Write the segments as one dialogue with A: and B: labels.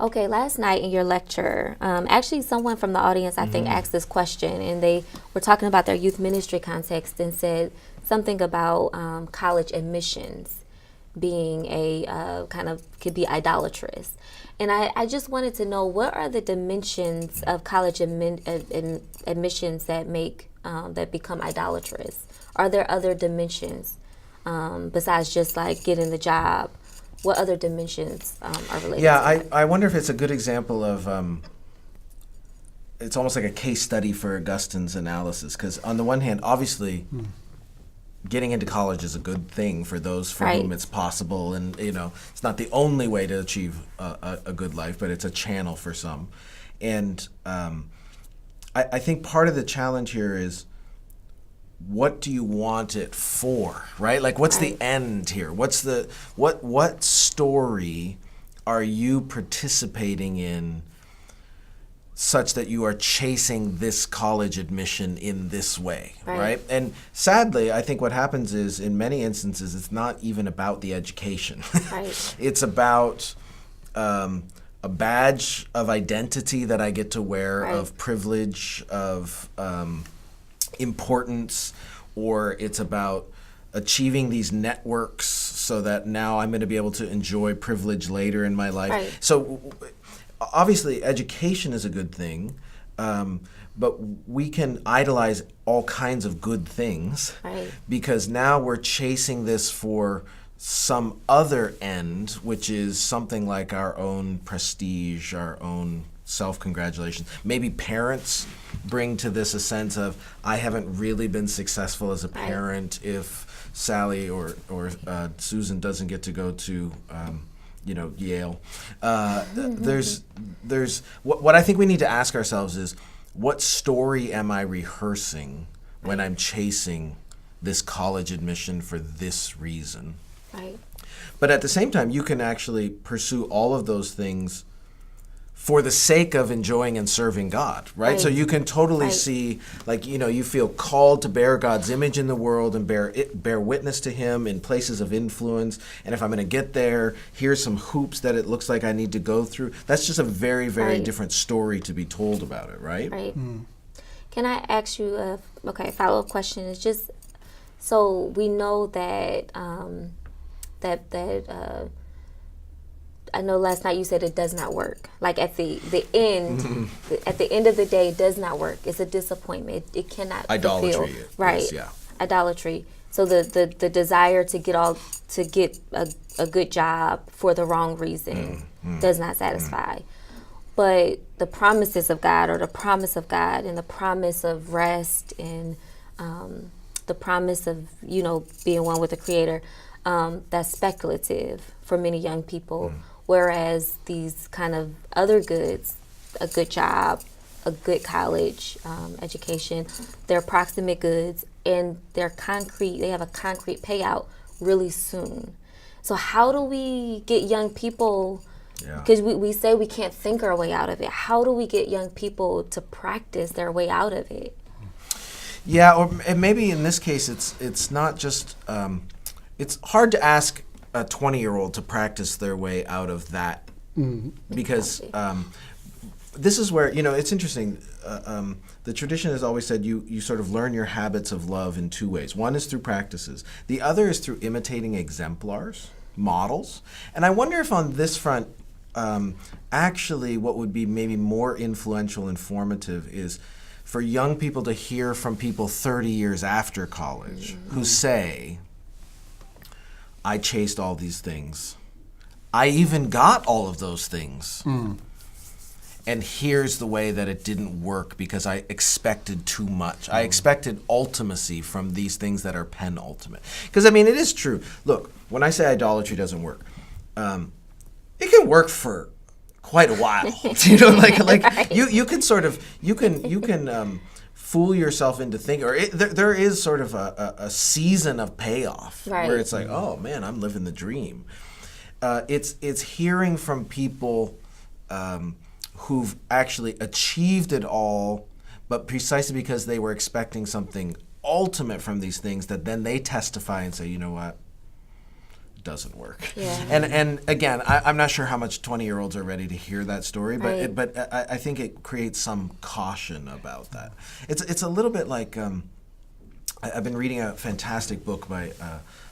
A: Okay, last night in your lecture, actually someone from the audience, I think, asked this question, and they were talking about their youth ministry context and said something about college admissions being a kind of, could be idolatrous. And I just wanted to know, what are the dimensions of college admissions that make, that become idolatrous? Are there other dimensions besides just like getting the job? What other dimensions are related to that?
B: I wonder if it's a good example of, it's almost like a case study for Augustine's analysis. Because on the one hand, obviously, getting into college is a good thing for those for whom it's possible. And, it's not the only way to achieve a good life, but it's a channel for some. And I think part of the challenge here is, what do you want it for, right? Like, what's the end here? What's the what story are you participating in such that you are chasing this college admission in this way, right? And sadly, I think what happens is, in many instances, it's not even about the education. It's about a badge of identity that I get to wear, of privilege, of importance, or it's about achieving these networks so that now I'm going to be able to enjoy privilege later in my life. So obviously education is a good thing, but we can idolize all kinds of good things because now we're chasing this for some other end, which is something like our own prestige, our own self-congratulations. Maybe parents bring to this a sense of, I haven't really been successful as a parent if Sally or Susan doesn't get to go to Yale. There's what I think we need to ask ourselves is, what story am I rehearsing when I'm chasing this college admission for this reason? But at the same time, you can actually pursue all of those things for the sake of enjoying and serving God, right? So you can totally see, like, you feel called to bear God's image in the world and bear witness to Him in places of influence. And if I'm going to get there, here's some hoops that it looks like I need to go through. That's just a very, very different story to be told about it, right?
A: Can I ask you a follow-up question? It's just, so we know that I know last night you said it does not work. Like at the end, at the end of the day, it does not work. It's a disappointment. It cannot fulfill.
B: Idolatry.
A: Idolatry. So the desire to get a good job for the wrong reason does not satisfy. But the promises of God, or the promise of God, and the promise of rest, and the promise of being one with the Creator, that's speculative for many young people. Whereas these kind of other goods, a good job, a good college education, they're proximate goods, and they're concrete. They have a concrete payout really soon. So how do we get young people, because we say we can't think our way out of it, how do we get young people to practice their way out of it?
B: Or maybe in this case it's not just, it's hard to ask a 20-year-old to practice their way out of that, because this is where, it's interesting. The tradition has always said you sort of learn your habits of love in two ways. One is through practices. The other is through imitating exemplars, models. And I wonder if on this front, actually what would be maybe more influential and formative is for young people to hear from people 30 years after college who say, I chased all these things. I even got all of those things. And here's the way that it didn't work because I expected too much. I expected ultimacy from these things that are penultimate. Because, it is true. Look, when I say idolatry doesn't work, it can work for quite a while. You can sort of, you can fool yourself into thinking, or there is sort of a season of payoff where it's like, oh man, I'm living the dream. It's hearing from people who've actually achieved it all, but precisely because they were expecting something ultimate from these things, that then they testify and say, you know what, doesn't work.
A: Yeah.
B: And again, I'm not sure how much 20-year-olds are ready to hear that story, but
A: Right.
B: I think it creates some caution about that. It's a little bit like I've been reading a fantastic book by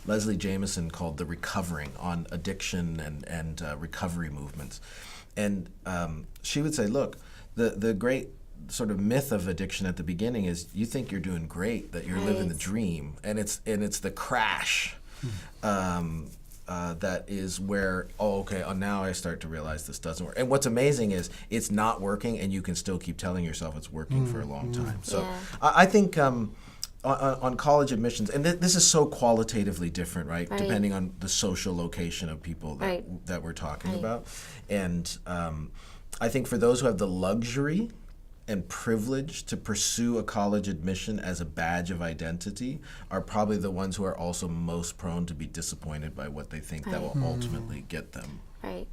B: Leslie Jameson called The Recovering, on addiction and recovery movements. And she would say, look, the great sort of myth of addiction at the beginning is you think you're doing great, that you're living the dream, and it's the crash that is where, now I start to realize this doesn't work. And what's amazing is it's not working, and you can still keep telling yourself it's working for a long time. So
A: Yeah.
B: I think on college admissions, and this is so qualitatively different, right? Depending on the social location of people that we're talking about. And I think for those who have the luxury and privilege to pursue a college admission as a badge of identity are probably the ones who are also most prone to be disappointed by what they think that will ultimately get them.
A: Right.